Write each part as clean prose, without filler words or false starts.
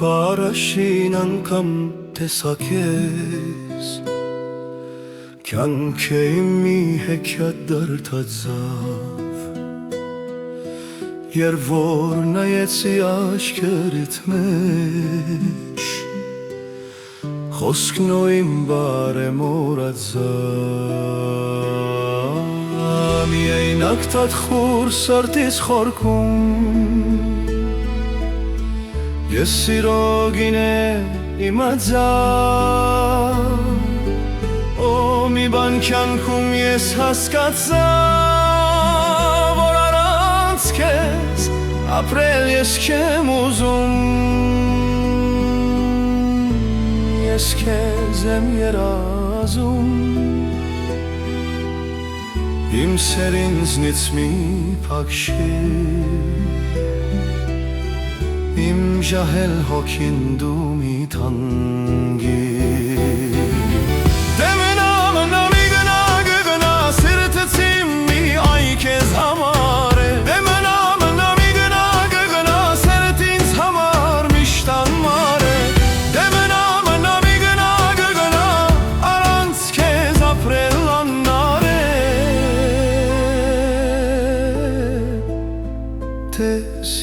Առաջին անգամ տեսա քեզ Կյանքեի մի հեքիաթ դարձավ Երբ որ նայեցի աչքերիդ մեջ Խոսքն ու իմ բարեմորացավ Միայնակ տատխուր սրտիս խորքում Ես սիրո գինե իմացա Մի բան կյանքում ես հասկացա Որ առանց քեզ ապրել ես չեմ ուզում Ես քեզ եմ երազում Իմ սեր ինձնից մի փախչի Իմ ժահել հոգին դու մի թանգի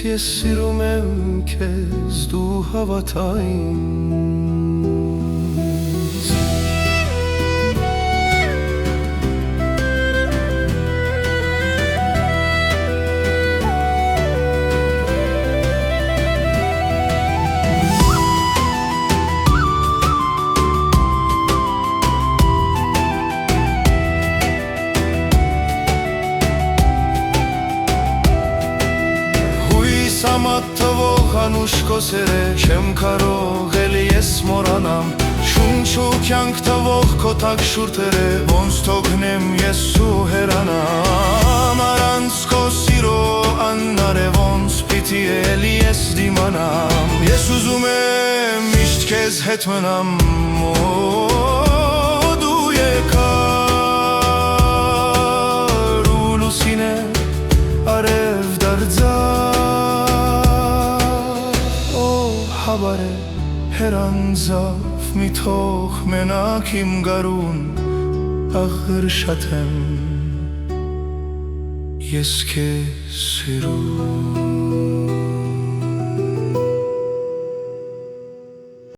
Ես սիրում եմ քեզ դու հավատա ինձ Համատվող անուշ կոսերը չեմ կարող էլի ես մորանամ Շունչ ու կյանք տվող քո տակ շուրթերը ոնց թողնեմ ես ու հեռանամ Առանց քո սիրո աննար է ոնց պիտի էլի ես դիմանամ Ես ուզում եմ միշտ քեզ հետ մնամ դու եկար ու լուսինե արև դարձավ Հավար է հերանձավ մի թող մենակ իմ գարուն աղր շատ եմ ես քեզ սիրում